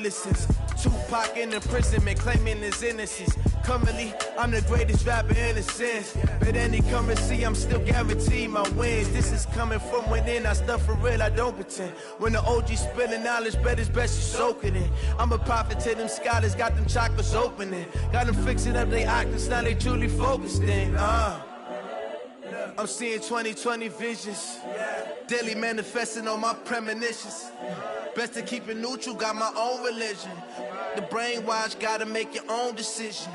millicents. Tupac in imprisonment, claiming his innocence. Currently, I'm the greatest rapper in a sense. But any currency, I'm still guaranteed my wins. This is coming from within, I stuff for real, I don't pretend. When the OG spilling knowledge, bet it's best you soak it in. I'm a prophet to them scholars, got them chakras opening. Got them fixing up they octaves, now they truly focused in. I'm seeing 2020 visions. Daily manifesting on my premonitions. Best to keep it neutral, got my own religion. The brainwash, gotta make your own decision.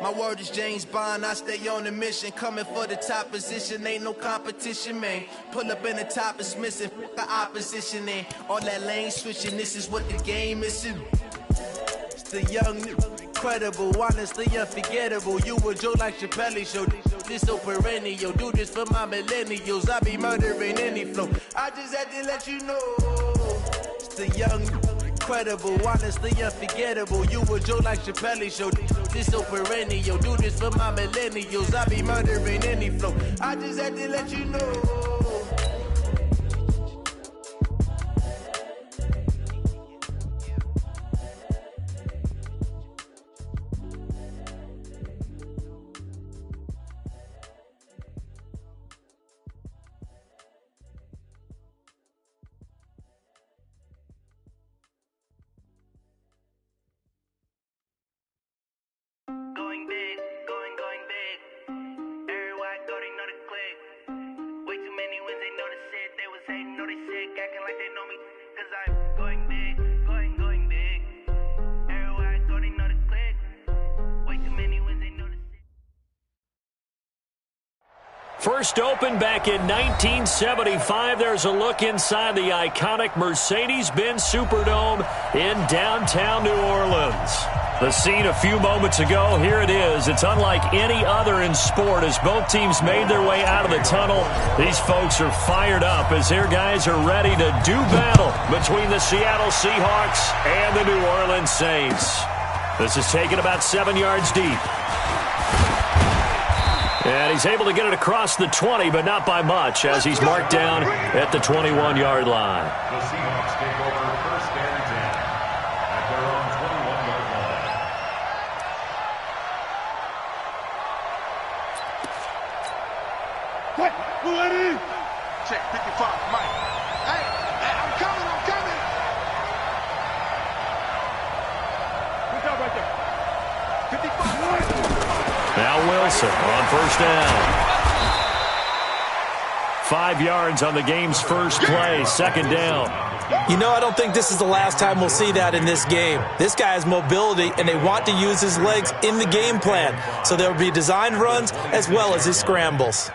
My word is James Bond, I stay on a mission. Coming for the top position, ain't no competition, man. Pull up in the top, it's missing, the opposition in. All that lane switching, this is what the game is in. It's the young, incredible, honestly unforgettable. You a joke like Chappelle show. This so perennial, do this for my millennials. I be murdering any flow. I just had to let you know. It's the young, incredible, honestly unforgettable. You a joke like Chappelle show. This so perennial, do this for my millennials. I be murdering any flow. I just had to let you know. First opened back in 1975, there's a look inside the iconic Mercedes-Benz Superdome in downtown New Orleans. The scene a few moments ago, here it is. It's unlike any other in sport as both teams made their way out of the tunnel. These folks are fired up as their guys are ready to do battle between the Seattle Seahawks and the New Orleans Saints. This is taken about 7 yards deep. And he's able to get it across the 20, but not by much, as he's marked down at the 21-yard line. The Seahawks take over first and 10 at their own 21-yard line. What? Ready? Check 55, Mike. Hey, I'm coming. Good job right there. 55. Now Wilson on first down. 5 yards on the game's first play, second down. You know, I don't think this is the last time we'll see that in this game. This guy has mobility, and they want to use his legs in the game plan. So there will be designed runs as well as his scrambles.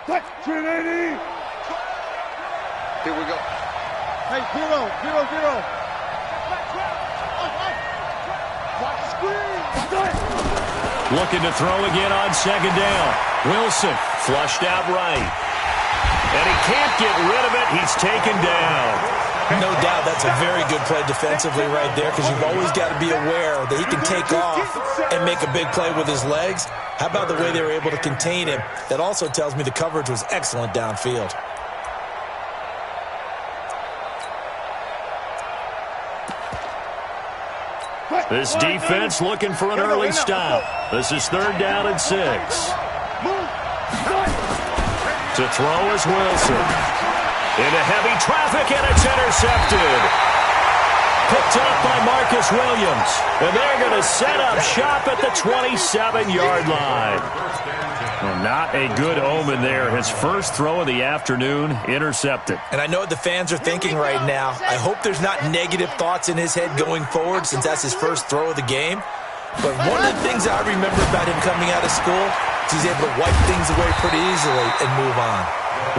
What? 380. Here we go. Hey, 0-0-0. Watch the screen. Looking to throw again on second down. Wilson flushed out right. And he can't get rid of it. He's taken down. No doubt that's a very good play defensively right there, because you've always got to be aware that he can take off and make a big play with his legs. How about the way they were able to contain him? That also tells me the coverage was excellent downfield. This defense looking for an early stop. This is third down and 6. To throw is Wilson. Into heavy traffic, and it's intercepted. Picked up by Marcus Williams. And they're going to set up shop at the 27-yard line. Well, not a good omen there. His first throw of the afternoon intercepted. And I know what the fans are thinking right now. I hope there's not negative thoughts in his head going forward, since that's his first throw of the game. But one of the things I remember about him coming out of school is he's able to wipe things away pretty easily and move on.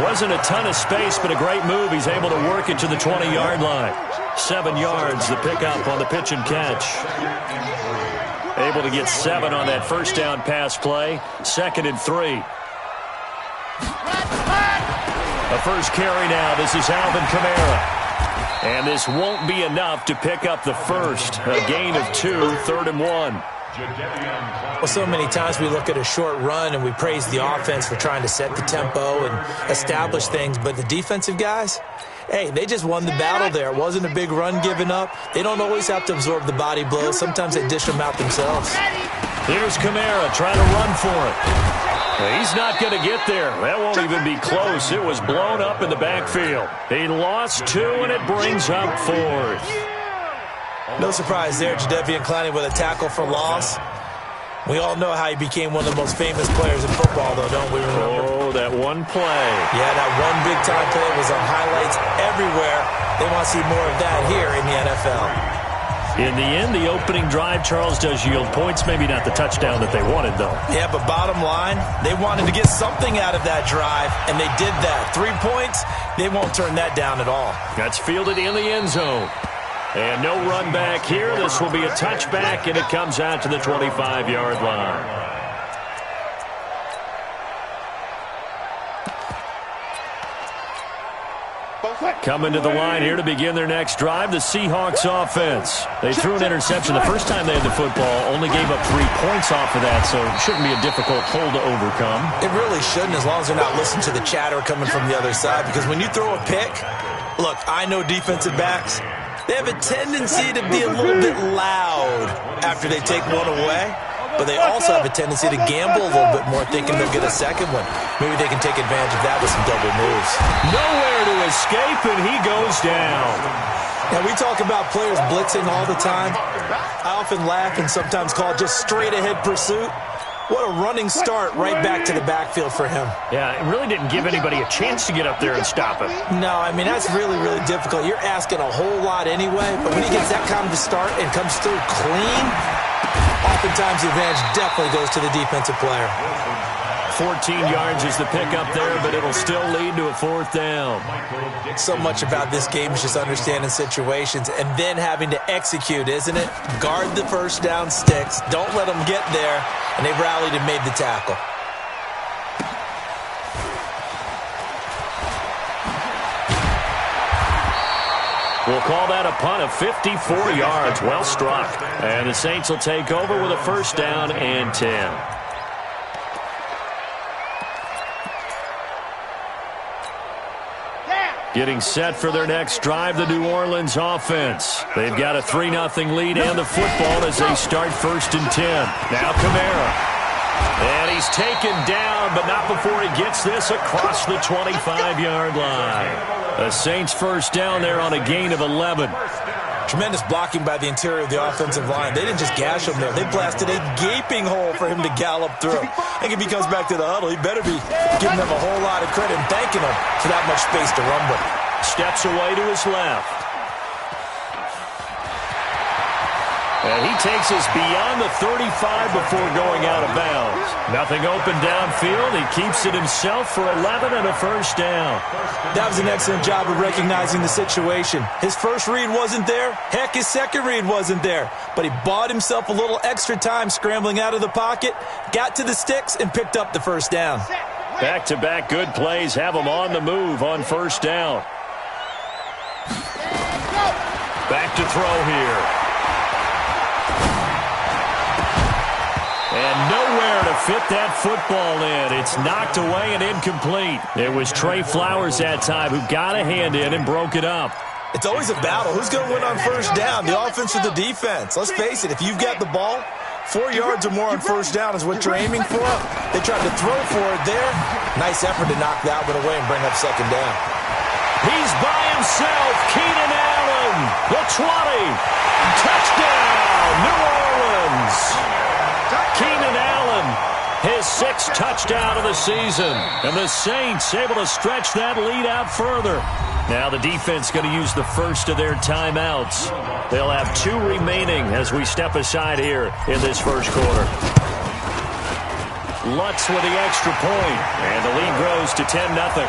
Wasn't a ton of space, but a great move. He's able to work it to the 20-yard line. 7 yards, the pickup on the pitch and catch. Able to get 7 on that first down pass play. 2nd and 3. The first carry now. This is Alvin Kamara. And this won't be enough to pick up the first. A gain of 2, 3rd and 1. Well, so many times we look at a short run and we praise the offense for trying to set the tempo and establish things, but the defensive guys, hey, they just won the battle there. It wasn't a big run given up. They don't always have to absorb the body blows. Sometimes they dish them out themselves. Here's Kamara trying to run for it. Well, he's not going to get there. That won't even be close. It was blown up in the backfield. He lost 2, and it brings up 4th. No surprise there, Jadeveon Clowney with a tackle for loss. We all know how he became one of the most famous players in football, though, don't we remember? Oh, that one play. Yeah, that one big-time play was on highlights everywhere. They want to see more of that here in the NFL. In the end, the opening drive, Charles, does yield points. Maybe not the touchdown that they wanted, though. Yeah, but bottom line, they wanted to get something out of that drive, and they did that. 3 points, they won't turn that down at all. That's fielded in the end zone. And no run back here. This will be a touchback, and it comes out to the 25-yard line. Coming to the line here to begin their next drive, the Seahawks offense. They threw an interception the first time they had the football, only gave up 3 points off of that, so it shouldn't be a difficult hole to overcome. It really shouldn't, as long as they're not listening to the chatter coming from the other side, because when you throw a pick, look, I know defensive backs, they have a tendency to be a little bit loud after they take one away, but they also have a tendency to gamble a little bit more, thinking they'll get a second one. Maybe they can take advantage of that with some double moves. Nowhere to escape, and he goes down. Now, we talk about players blitzing all the time. I often laugh and sometimes call it just straight-ahead pursuit. What a running start right back to the backfield for him. Yeah, it really didn't give anybody a chance to get up there and stop him. No, I mean, that's really, really difficult. You're asking a whole lot anyway, but when he gets that kind of a start and comes through clean, oftentimes the advantage definitely goes to the defensive player. 14 yards is the pickup there, but it'll still lead to a 4th down. So much about this game is just understanding situations and then having to execute, isn't it? Guard the first down sticks. Don't let them get there. And they rallied and made the tackle. We'll call that a punt of 54 yards. Well struck. And the Saints will take over with a 1st down and 10. Getting set for their next drive, the New Orleans offense. They've got a 3-0 lead and the football as they start 1st and 10. Now Kamara. And he's taken down, but not before he gets this across the 25-yard line. The Saints 1st down there on a gain of 11. Tremendous blocking by the interior of the offensive line. They didn't just gash him there. They blasted a gaping hole for him to gallop through. I think if he comes back to the huddle, he better be giving them a whole lot of credit and thanking them for that much space to run with. Steps away to his left. And he takes us beyond the 35 before going out of bounds. Nothing open downfield. He keeps it himself for 11 and a 1st down. That was an excellent job of recognizing the situation. His first read wasn't there. Heck, his second read wasn't there. But he bought himself a little extra time scrambling out of the pocket, got to the sticks, and picked up the 1st down. Back-to-back good plays have him on the move on 1st down. Back to throw here. And nowhere to fit that football in. It's knocked away and incomplete. It was Trey Flowers that time who got a hand in and broke it up. It's always a battle. Who's going to win on 1st down, the offense or the defense? Let's face it, if you've got the ball, 4 yards or more on 1st down is what you're aiming for. They tried to throw for it there. Nice effort to knock that one away and bring up 2nd down. He's by himself. Keenan Allen, the 20. Touchdown, New Orleans. Keenan Allen, his 6th touchdown of the season. And the Saints able to stretch that lead out further. Now the defense going to use the first of their timeouts. They'll have 2 remaining as we step aside here in this 1st quarter. Lutz with the extra point, and the lead grows to 10-0.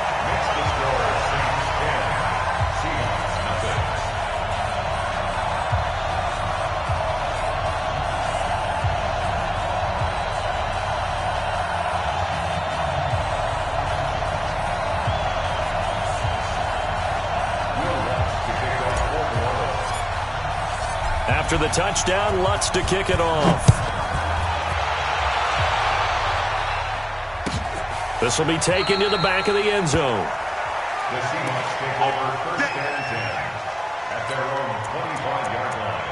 After the touchdown, Lutz to kick it off. This will be taken to the back of the end zone. The Seahawks take over first and 10 at their own 25-yard line.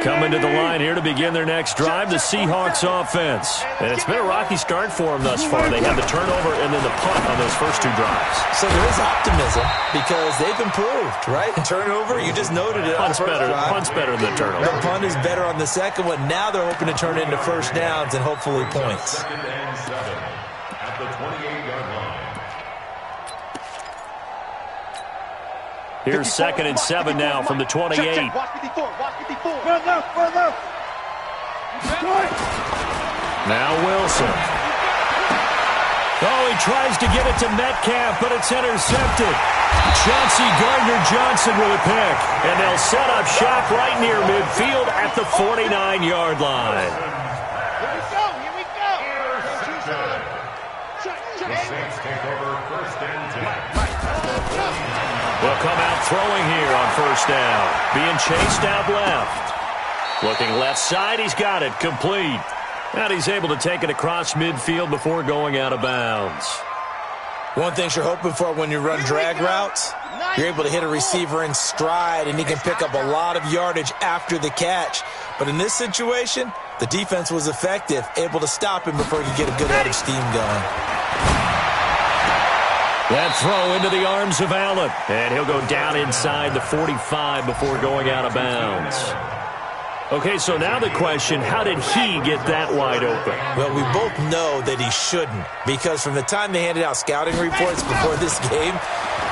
Coming to the line here to begin their next drive, the Seahawks offense. And it's been a rocky start for them thus far. They had the turnover and then the punt on those first two drives. So there is optimism because they've improved, right? Turnover, you just noted it. Punt's better than the turnover. The punt is better on the second one. Now they're hoping to turn it into first downs and hopefully points. Second and 7 at the 28-yard line. Here's second and 7 now from the 28. Watch 54. Run left. Now Wilson. Oh, he tries to get it to Metcalf, but it's intercepted. Chauncey Gardner-Johnson with a pick. And they'll set up shop right near midfield at the 49-yard line. Here we go. The Saints take over first and 10. They'll come out throwing here on first down. Being chased out left. Looking left side, he's got it. Complete. And he's able to take it across midfield before going out of bounds. One thing you're hoping for when you run drag routes, you're able to hit a receiver in stride, and he can pick up a lot of yardage after the catch. But in this situation, the defense was effective, able to stop him before he could get a good head of steam going. That throw into the arms of Allen. And he'll go down inside the 45 before going out of bounds. Okay, so now the question, how did he get that wide open? Well, we both know that he shouldn't, because from the time they handed out scouting reports before this game,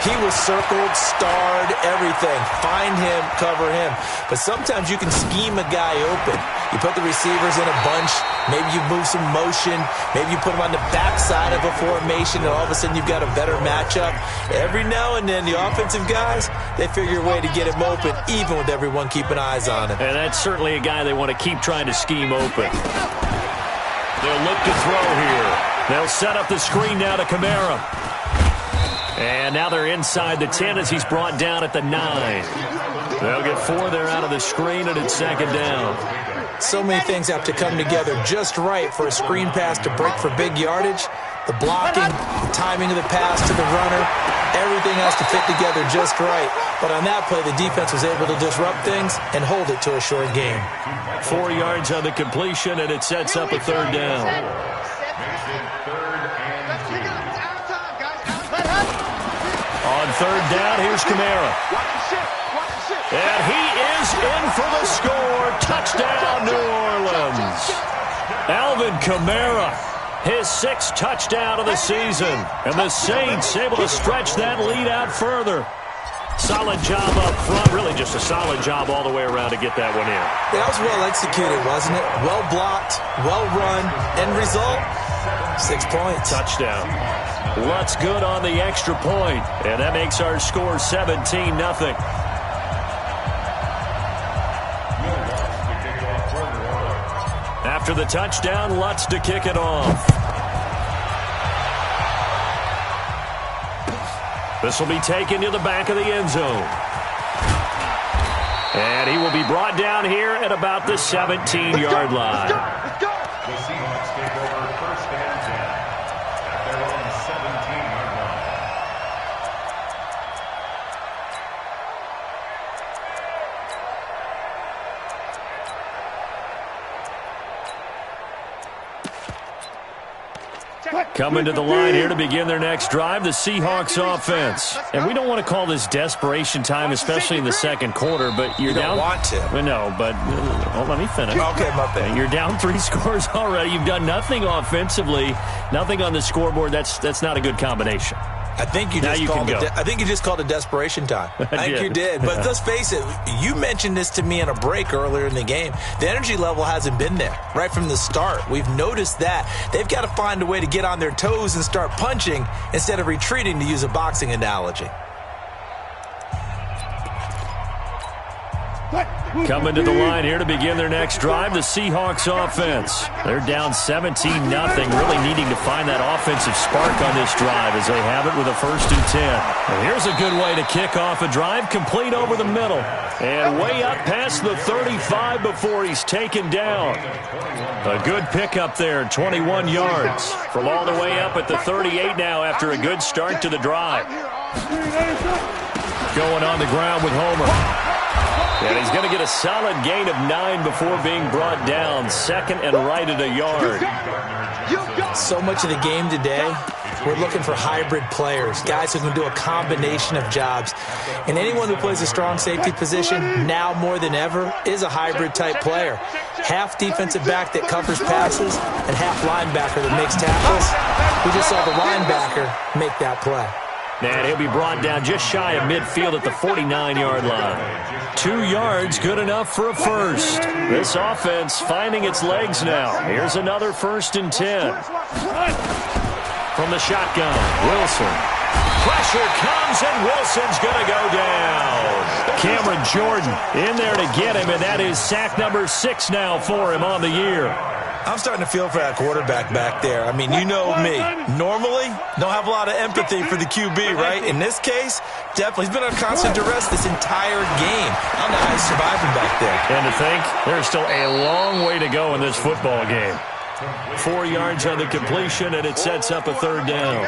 he was circled, starred, everything. Find him, cover him. But sometimes you can scheme a guy open. You put the receivers in a bunch. Maybe you move some motion. Maybe you put them on the backside of a formation, and all of a sudden you've got a better matchup. Every now and then, the offensive guys, they figure a way to get him open, even with everyone keeping eyes on him. And that's certainly a guy they want to keep trying to scheme open. They'll look to throw here. They'll set up the screen now to Kamara. And now they're inside the 10 as he's brought down at the 9. They'll get 4 there out of the screen, and it's second down. So many things have to come together just right for a screen pass to break for big yardage. The blocking, the timing of the pass to the runner, everything has to fit together just right. But on that play, the defense was able to disrupt things and hold it to a short game. 4 yards on the completion, and it sets up a third down. On third down, here's Kamara. And he is in for the score. Touchdown, New Orleans. Alvin Kamara, his 6th touchdown of the season. And the Saints able to stretch that lead out further. Solid job up front. Really just a solid job all the way around to get that one in. That was well executed, wasn't it? Well blocked, well run. End result, 6 points. Touchdown. Lutz good on the extra point. And that makes our score 17-0. After the touchdown, Lutz to kick it off. This will be taken to the back of the end zone. And he will be brought down here at about the 17-yard line. The Seahawks take over first and 10 at their own 17-yard line. Coming to the line here to begin their next drive, the Seahawks offense. And we don't want to call this desperation time, especially in the second quarter, but you're down. You don't want to. No, but let me finish. Okay, my bad. You're down 3 scores already. You've done nothing offensively, nothing on the scoreboard. That's not a good combination. I think you just called it desperation time. I think you did. But let's face it, you mentioned this to me in a break earlier in the game. The energy level hasn't been there right from the start. We've noticed that. They've got to find a way to get on their toes and start punching instead of retreating, to use a boxing analogy. Coming to the line here to begin their next drive, the Seahawks offense. They're down 17-0, really needing to find that offensive spark on this drive as they have it with a 1st and 10. And here's a good way to kick off a drive, complete over the middle. And way up past the 35 before he's taken down. A good pickup there, 21 yards. From all the way up at the 38 now after a good start to the drive. Going on the ground with Homer. And he's going to get a solid gain of 9 before being brought down. 2nd and right at a yard. So much of the game today, we're looking for hybrid players, guys who can do a combination of jobs. And anyone who plays a strong safety position, now more than ever, is a hybrid type player. Half defensive back that covers passes and half linebacker that makes tackles. We just saw the linebacker make that play. And he'll be brought down just shy of midfield at the 49-yard line. 2 yards, good enough for a first. This offense finding its legs now. Here's another 1st and 10. From the shotgun, Wilson. Pressure comes, and Wilson's going to go down. Cameron Jordan in there to get him, and that is sack number 6 now for him on the year. I'm starting to feel for that quarterback back there. I mean, you know me. Normally, don't have a lot of empathy for the QB, right? In this case, definitely. He's been on constant duress this entire game. I don't know how he's surviving back there. And to think, there's still a long way to go in this football game. 4 yards on the completion, and it sets up a 3rd down.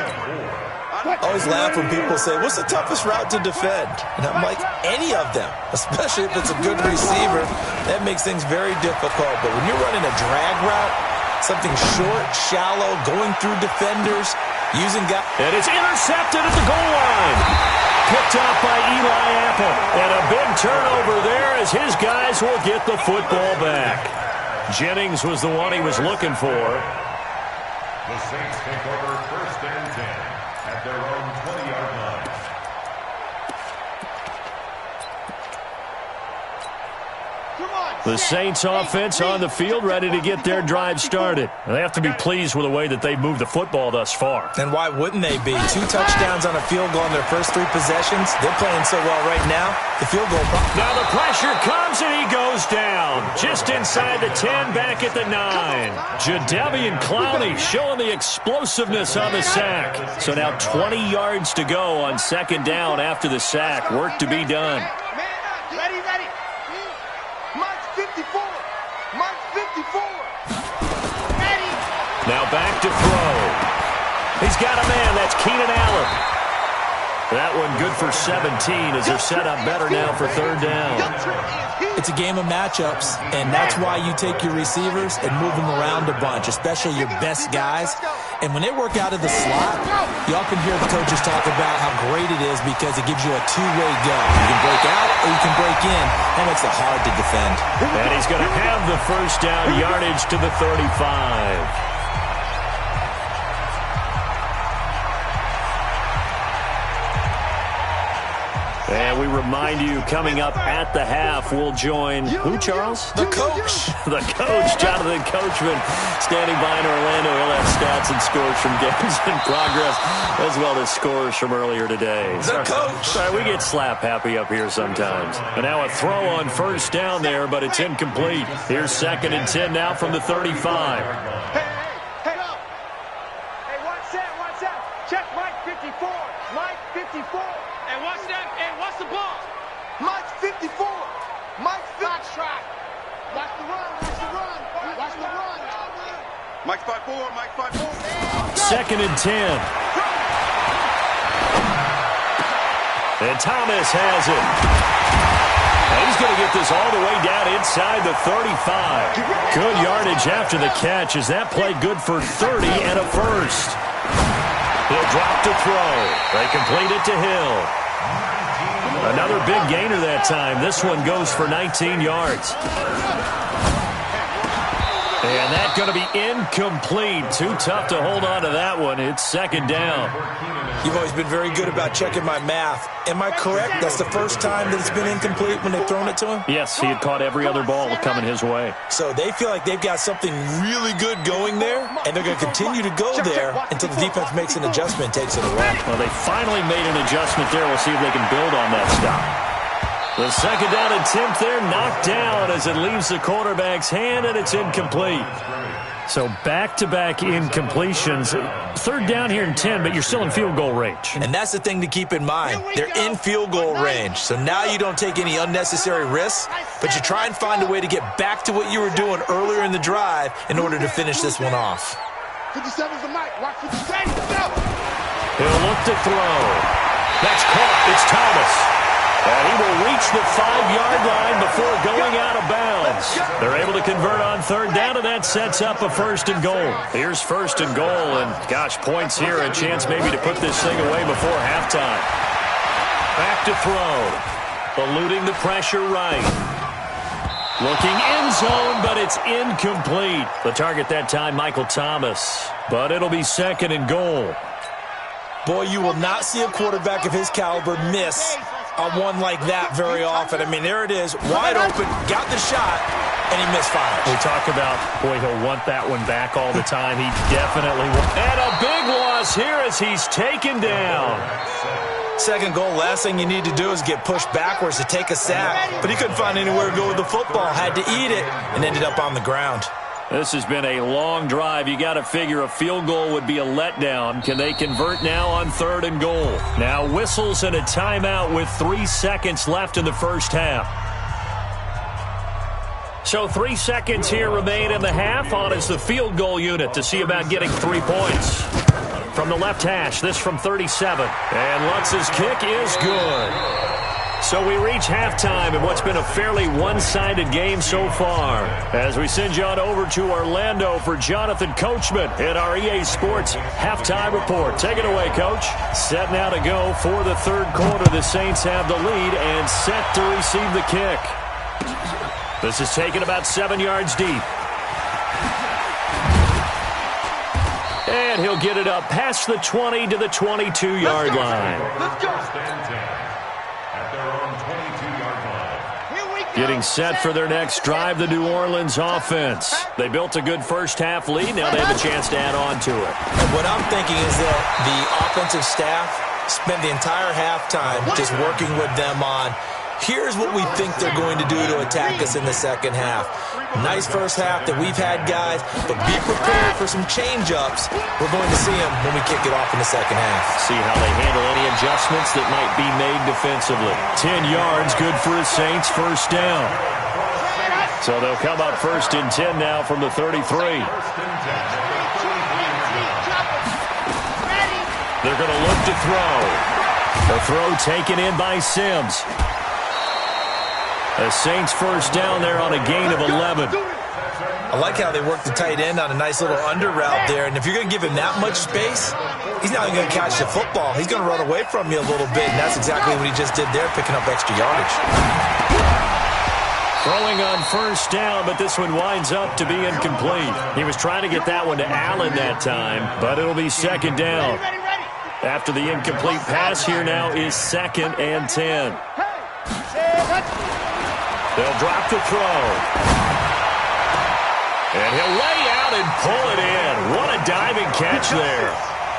I always laugh when people say, what's the toughest route to defend? And I'm like, any of them, especially if it's a good receiver. That makes things very difficult. But when you're running a drag route, something short, shallow, going through defenders, using guys. And it's intercepted at the goal line. Picked off by Eli Apple. And a big turnover there as his guys will get the football back. Jennings was the one he was looking for. The Saints take over 1st and 10 at their own 20-yard line. The Saints offense on the field ready to get their drive started. They have to be pleased with the way that they've moved the football thus far. And why wouldn't they be? 2 touchdowns on a field goal in their first 3 possessions. They're playing so well right now. The field goal. Now the pressure comes and he goes down. Just inside the 10, back at the 9. Jadeveon Clowney showing the explosiveness on the sack. So now 20 yards to go on 2nd down after the sack. Work to be done. Ready. March 54. March 54. Ready. Now back to throw. He's got a man. That's Keenan Allen. That one good for 17 as they're set up better now for 3rd down. It's a game of matchups, and that's why you take your receivers and move them around a bunch, especially your best guys. And when they work out of the slot, you often hear the coaches talk about how great it is because it gives you a two-way go. You can break out or you can break in. That makes it hard to defend. And he's going to have the 1st down yardage to the 35. And we remind you, coming up at the half, we'll join who, Charles? The coach. The coach, Jonathan Coachman, standing by in Orlando. He'll have stats and scores from games in progress, as well as scores from earlier today. The coach. Sorry, we get slap happy up here sometimes. And now a throw on 1st down there, but it's incomplete. Here's 2nd and 10 now from the 35. Hey, watch that. Check Mike 54. Mike 54. Hey, watch that. Hey, watch the ball. Mike 54. Mike 54. Track. Watch the run. Mike 54. Mike 54. 2nd and 10. And Thomas has it. And he's going to get this all the way down inside the 35. Good yardage after the catch as that play good for 30 and a first. He'll drop to throw. They complete it to Hill. Another big gainer that time. This one goes for 19 yards. And that's going to be incomplete. Too tough to hold on to that one. It's 2nd down. You've always been very good about checking my math. Am I correct? That's the first time that it's been incomplete when they've thrown it to him? Yes, he had caught every other ball coming his way. So they feel like they've got something really good going there, and they're going to continue to go there until the defense makes an adjustment and takes it away. Well, they finally made an adjustment there. We'll see if they can build on that stop. The second down attempt there knocked down as it leaves the quarterback's hand, and it's incomplete. So back-to-back incompletions. Third down here and 10, but you're still in field goal range. And that's the thing to keep in mind. They're in field goal range. So now you don't take any unnecessary risks, but you try and find a way to get back to what you were doing earlier in the drive in order to finish this one off. 57's the mic. Watch 57. He'll look to throw. That's caught. It's Thomas. And he will reach the 5-yard line before going out of bounds. They're able to convert on third down, and that sets up a first and goal. Here's first and goal, and gosh, points here, a chance maybe to put this thing away before halftime. Back to throw. Eluding the pressure right. Looking end zone, but it's incomplete. The target that time, Michael Thomas. But it'll be second and goal. Boy, you will not see a quarterback of his caliber miss on one like that very often. I mean, there it is, wide open, got the shot, and he misfires. We talk about, boy, he'll want that one back all the time. He definitely will. And a big loss here as he's taken down. Second goal, last thing you need to do is get pushed backwards to take a sack. But he couldn't find anywhere to go with the football, had to eat it, and ended up on the ground. This has been a long drive. You got to figure a field goal would be a letdown. Can they convert now on third and goal? Now whistles and a timeout with 3 seconds left in the first half. So 3 seconds here remain in the half. On is the field goal unit to see about getting 3 points. From the left hash, this from 37. And Lutz's kick is good. So we reach halftime in what's been a fairly one-sided game so far. As we send you on over to Orlando for Jonathan Coachman in our EA Sports Halftime Report. Take it away, Coach. Set now to go for the third quarter. The Saints have the lead and set to receive the kick. This is taken about 7 yards deep. And he'll get it up past the 20 to the 22-yard line. Let's go. Getting set for their next drive, the New Orleans offense. They built a good first-half lead. Now they have a chance to add on to it. And what I'm thinking is that the offensive staff spent the entire halftime just working with them on, here's what we think they're going to do to attack us in the second half. Nice first half that we've had, guys, but be prepared for some change-ups. We're going to see them when we kick it off in the second half. See how they handle any adjustments that might be made defensively. 10 yards, good for the Saints, first down. So they'll come up first and 10 now from the 33. They're going to look to throw. The throw taken in by Sims. The Saints first down there on a gain of 11. I like how they work the tight end on a nice little under route there. And if you're going to give him that much space, he's not even going to catch the football. He's going to run away from you a little bit, and that's exactly what he just did there, picking up extra yardage. Throwing on first down, but this one winds up to be incomplete. He was trying to get that one to Allen that time, but it'll be second down. After the incomplete pass, here now is second and 10. They'll drop the throw. And he'll lay out and pull it in. What a diving catch there.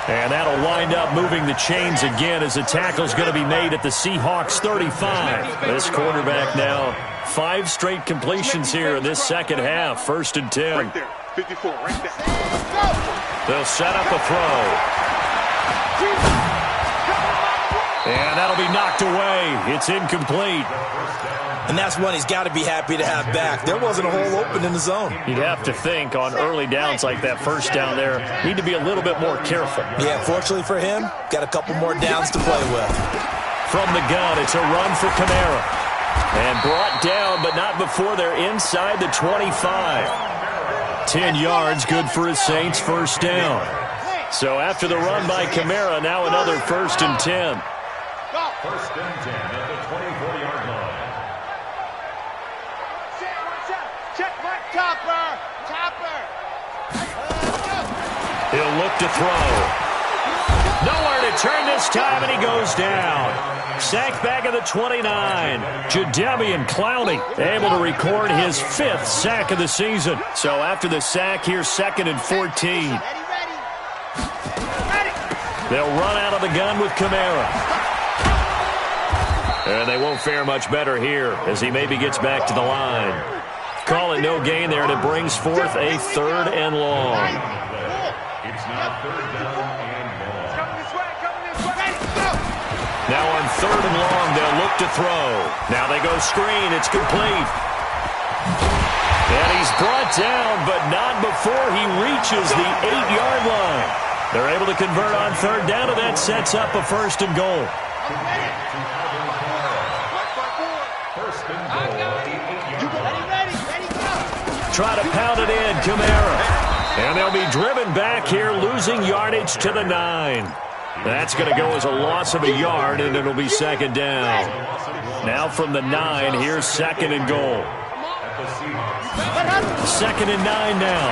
And that'll wind up moving the chains again as the tackle's going to be made at the Seahawks 35. This quarterback now 5 straight completions here in this second half. First and 10. Right there. 54, right there. They'll set up a throw. And that'll be knocked away. It's incomplete. And that's one he's got to be happy to have back. There wasn't a hole open in the zone. You'd have to think on early downs like that first down there, need to be a little bit more careful. Yeah, fortunately for him, got a couple more downs to play with. From the gun, it's a run for Kamara. And brought down, but not before they're inside the 25. 10 yards, good for his Saints, first down. So after the run by Kamara, now another first and 10. First and 10 at the 24-yard line. Check my topper. He'll look to throw. Nowhere to turn this time, and he goes down. Sacked back at the 29. Jadeveon Clowney able to record his 5th sack of the season. So after the sack, here's second and 14. They'll run out of the gun with Kamara. And they won't fare much better here as he maybe gets back to the line. Call it no gain there, and it brings forth a 3rd and long. It's now 3rd down and long. Coming this way, coming this way. Go! Now on 3rd and long, they'll look to throw. Now they go screen. It's complete. And he's brought down, but not before he reaches the 8-yard line. They're able to convert on 3rd down, and that sets up a 1st and goal. First and goal at the 8-yard line. Try to pound it in, Kamara. And they'll be driven back here, losing yardage to the 9. That's going to go as a loss of a yard, and it'll be 2nd down. Now from the 9, here's 2nd and goal. 2nd and 9 now.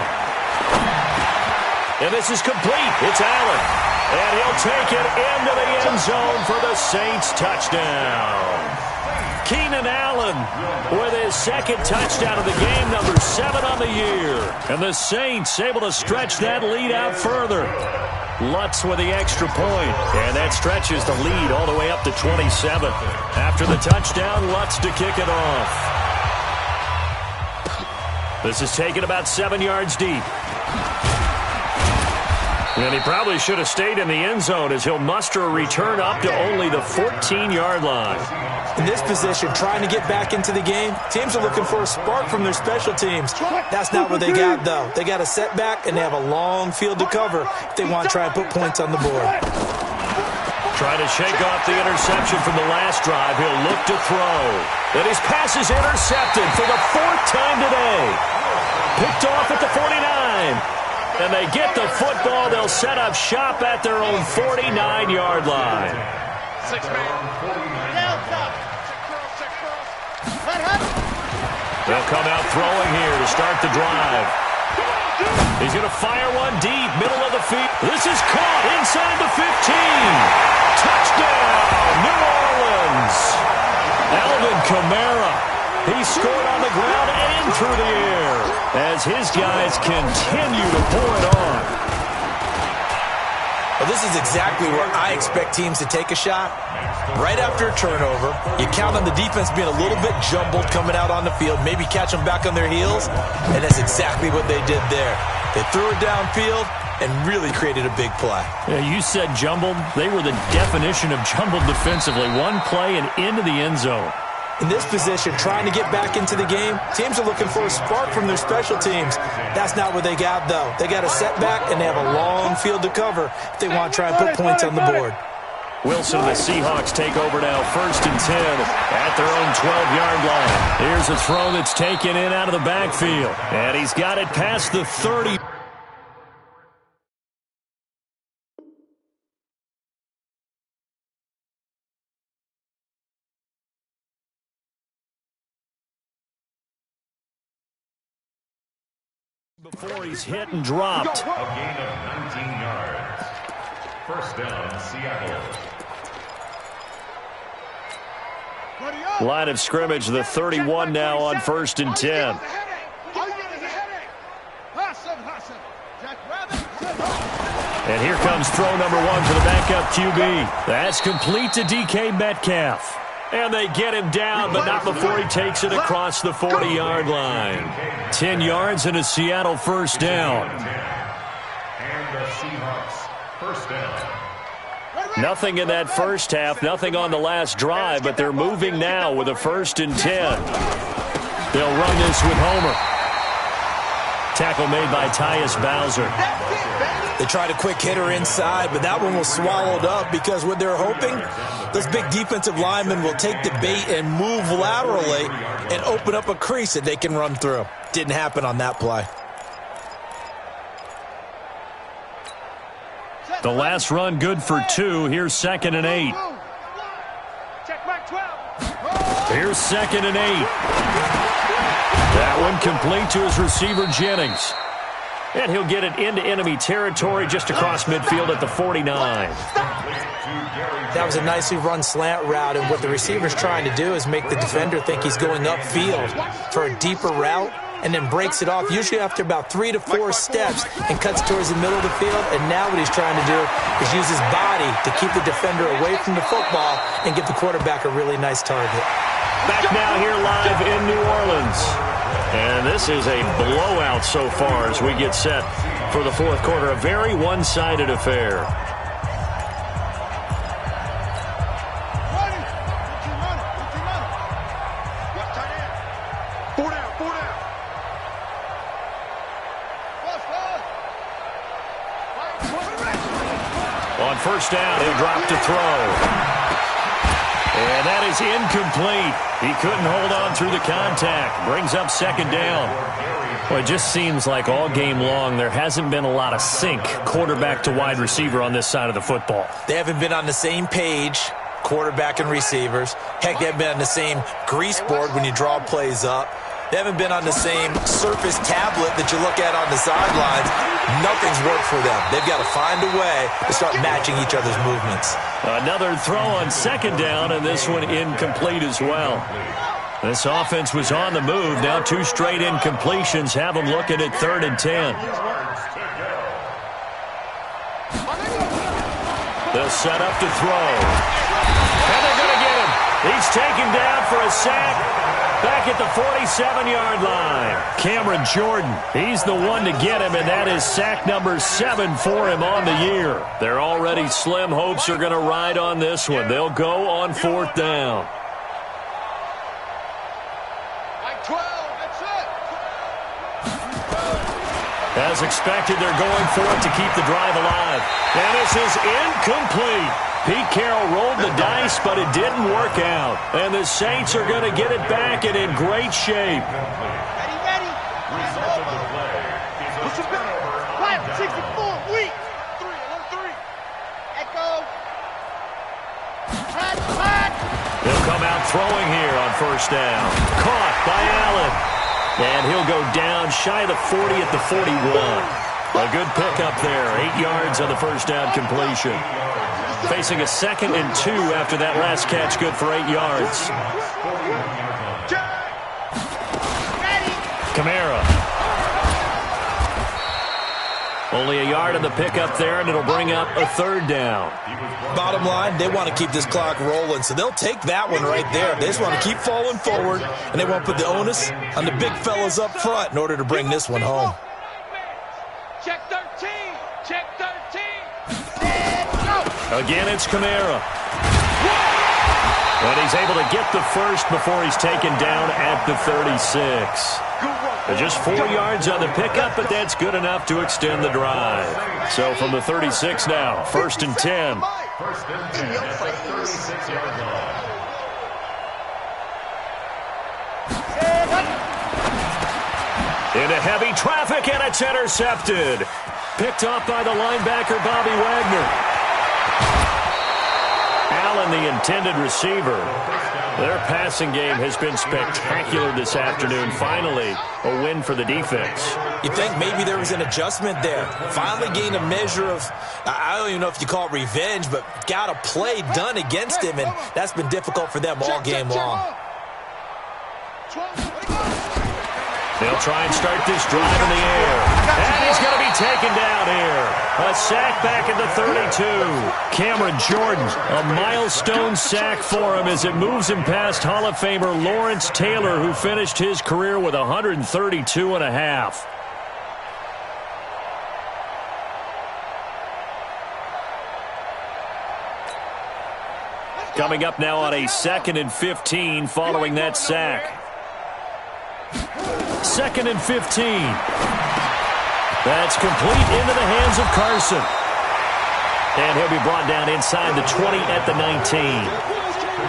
And this is complete. It's Allen. And he'll take it into the end zone for the Saints touchdown. Keenan Allen with his 2nd touchdown of the game, number 7 on the year. And the Saints able to stretch that lead out further. Lutz with the extra point, and that stretches the lead all the way up to 27. After the touchdown, Lutz to kick it off. This is taken about 7 yards deep. And he probably should have stayed in the end zone as he'll muster a return up to only the 14-yard line. In this position, trying to get back into the game, teams are looking for a spark from their special teams. That's not what they got, though. They got a setback, and they have a long field to cover if they want to try and put points on the board. Trying to shake off the interception from the last drive. He'll look to throw. And his pass is intercepted for the 4th time today. Picked off at the 49. And they get the football. They'll set up shop at their own 49-yard line. 6-man. They'll come out throwing here to start the drive. He's going to fire one deep, middle of the field. This is caught inside the 15. Touchdown, New Orleans. Alvin Kamara. He scored on the ground and through the air as his guys continue to pour it on. Well, this is exactly where I expect teams to take a shot. Right after a turnover, you count on the defense being a little bit jumbled coming out on the field, maybe catch them back on their heels, and that's exactly what they did there. They threw it downfield and really created a big play. Yeah, you said jumbled. They were the definition of jumbled defensively. One play and into the end zone. In this position, trying to get back into the game, teams are looking for a spark from their special teams. That's not what they got, though. They got a setback, and they have a long field to cover if they want to try and put points on the board. Wilson and the Seahawks take over now, 1st and 10 at their own 12-yard line. Here's a throw that's taken in out of the backfield, and he's got it past the 30. Before he's hit and dropped. A gain of 19 yards. 1st down, Seattle. Line of scrimmage, the 31 now on 1st and 10. And here comes throw number 1 for the backup QB. That's complete to DK Metcalf. And they get him down, but not before he takes it across the 40-yard line. 10 yards and a Seattle 1st down. And the Seahawks 1st down. Nothing in that first half, nothing on the last drive, but they're moving now with a 1st and 10. They'll run this with Homer. Tackle made by Tyus Bowser. They tried a quick hitter inside, but that one was swallowed up because what they're hoping, those big defensive linemen will take the bait and move laterally and open up a crease that they can run through. Didn't happen on that play. The last run good for 2. Here's 2nd and 8. Check mark 12. Here's 2nd and 8. That one complete to his receiver, Jennings. And he'll get it into enemy territory just across midfield at the 49. That was a nicely run slant route, and what the receiver's trying to do is make the defender think he's going upfield for a deeper route, and then breaks it off, usually after about 3 to 4 steps, and cuts towards the middle of the field. And now what he's trying to do is use his body to keep the defender away from the football and give the quarterback a really nice target. Back now here live in New Orleans. And this is a blowout so far as we get set for the fourth quarter. A very one-sided affair. On first down, he'll drop to throw. And that is incomplete. He couldn't hold on through the contact. Brings up second down. Well, it just seems like all game long there hasn't been a lot of sync quarterback to wide receiver on this side of the football. They haven't been on the same page, quarterback and receivers. Heck, they haven't been on the same grease board when you draw plays up. They haven't been on the same surface tablet that you look at on the sidelines. Nothing's worked for them. They've got to find a way to start matching each other's movements. Another throw on second down, and this one incomplete as well. This offense was on the move. Now 2 straight incompletions have them looking at 3rd and 10. They'll set up to throw. And they're going to get him. He's taken down for a sack. Back at the 47-yard line. Cameron Jordan, he's the one to get him, and that is sack number 7 for him on the year. Their already slim hopes are going to ride on this one. They'll go on 4th down. Like 12, that's it. As expected, they're going for it to keep the drive alive. And this is incomplete. Pete Carroll rolled the dice, but it didn't work out. And the Saints are going to get it back and in great shape. Ready. Result of the play is a turnover. 64, weak. 3. Echo. Hot. They'll come out throwing here on first down. Caught by Allen. And he'll go down shy of the 40 at the 41. A good pickup there. 8 yards on the first down completion. Facing a 2nd and 2 after that last catch, good for 8 yards. Kamara. Only a yard on the pickup there, and it'll bring up a 3rd down. Bottom line, they want to keep this clock rolling, so they'll take that one right there. They just want to keep falling forward, and they want to put the onus on the big fellas up front in order to bring this one home. Check 13. Again, it's Kamara. And he's able to get the first before he's taken down at the 36. Just 4 yards on the pickup, but that's good enough to extend the drive. So from the 36 now, 1st and 10. First and 10 at the 36-yard line. Into heavy traffic, and it's intercepted. Picked off by the linebacker, Bobby Wagner. Allen, the intended receiver. Their passing game has been spectacular this afternoon. Finally, a win for the defense. You think maybe there was an adjustment there. Finally gained a measure of, I don't even know if you call it revenge, but got a play done against him, and that's been difficult for them all game long. They'll try and start this drive in the air. And he's going to be taken down here. A sack back at the 32. Cameron Jordan, a milestone sack for him as it moves him past Hall of Famer Lawrence Taylor, who finished his career with 132.5. Coming up now on a 2nd and 15 following that sack. 2nd and 15. That's complete into the hands of Carson. And he'll be brought down inside the 20 at the 19.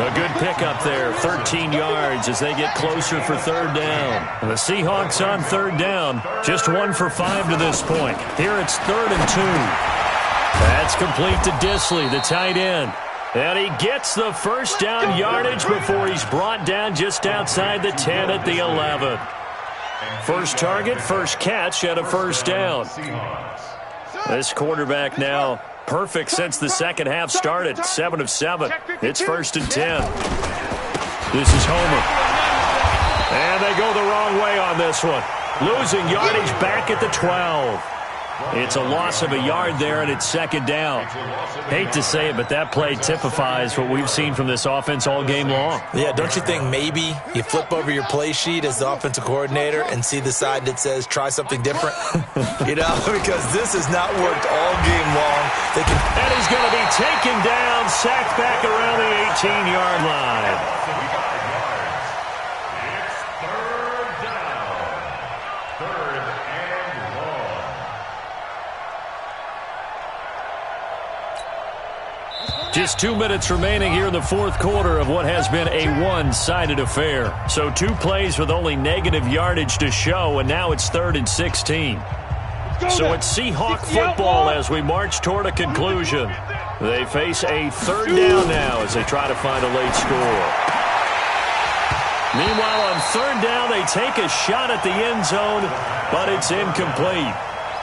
A good pickup there, 13 yards as they get closer for 3rd down. And the Seahawks on 3rd down, just 1 for 5 to this point. Here it's 3rd and 2. That's complete to Disley, the tight end. And he gets the first down yardage before he's brought down just outside the 10 at the 11. First target, first catch, and a first down. This quarterback now perfect since the second half started. 7 of 7. It's 1st and 10. This is Homer. And they go the wrong way on this one. Losing yardage back at the 12. It's a loss of a yard there, and it's second down. Hate to say it, but that play typifies what we've seen from this offense all game long. Yeah, don't you think maybe you flip over your play sheet as the offensive coordinator and see the side that says try something different? Because this has not worked all game long. And he's going to be taken down, sacked back around the 18-yard line. It's third down. Third and long. Just 2 minutes remaining here in the fourth quarter of what has been a one-sided affair. So 2 plays with only negative yardage to show, and now it's 3rd and 16. So it's Seahawk football as we march toward a conclusion. They face a 3rd down now as they try to find a late score. Meanwhile, on 3rd down, they take a shot at the end zone, but it's incomplete.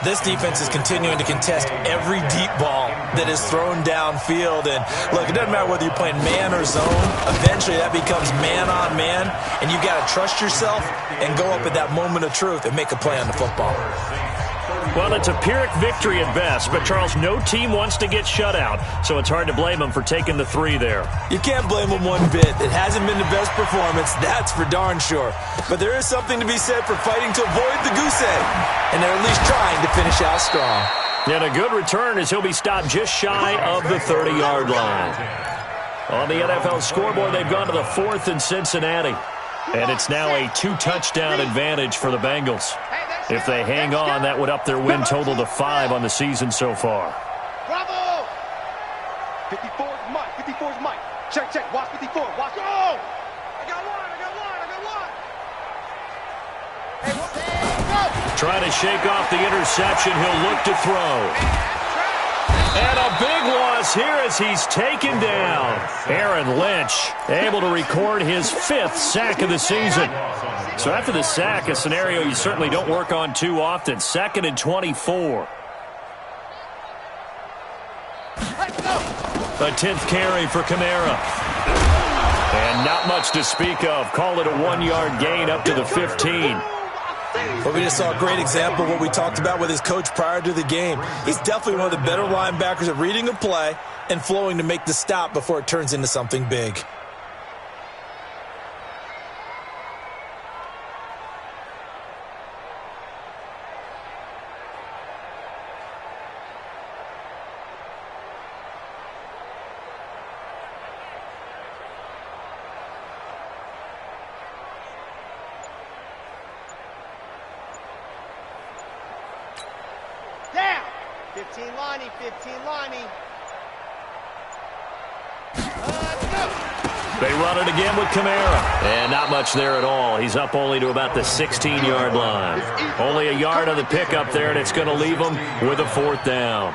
This defense is continuing to contest every deep ball that is thrown downfield. And, look, it doesn't matter whether you're playing man or zone. Eventually, that becomes man-on-man, and you've got to trust yourself and go up at that moment of truth and make a play on the football. Well, it's a Pyrrhic victory at best, but, Charles, no team wants to get shut out, so it's hard to blame them for taking the 3 there. You can't blame them one bit. It hasn't been the best performance, that's for darn sure. But there is something to be said for fighting to avoid the goose egg, and they're at least trying to finish out strong. And a good return as he'll be stopped just shy of the 30-yard line. On the NFL scoreboard, they've gone to the 4th in Cincinnati, and it's now a 2-touchdown advantage for the Bengals. If they hang on, that would up their win total to 5 on the season so far. Bravo! 54's Mike. 54's Mike. Check, check. Watch 54. Watch. Oh! I got one. Trying to shake off the interception. He'll look to throw. And a big loss here as he's taken down. Aaron Lynch able to record his 5th sack of the season. So after the sack, a scenario you certainly don't work on too often. 2nd and 24. A 10th carry for Kamara. And not much to speak of. Call it a 1-yard gain up to the 15. But we just saw a great example of what we talked about with his coach prior to the game. He's definitely one of the better linebackers at reading a play and flowing to make the stop before it turns into something big. Down. 15 Lonnie, 15 Lonnie. Let's go. They run it again with Kamara. And not much there at all. He's up only to about the 16-yard line. Only a yard on the pickup there, and it's going to leave him with a 4th down.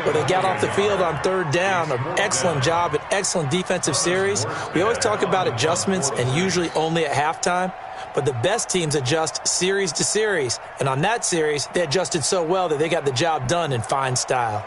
But they got off the field on 3rd down. An excellent job, an excellent defensive series. We always talk about adjustments, and usually only at halftime. But the best teams adjust series to series. And on that series, they adjusted so well that they got the job done in fine style.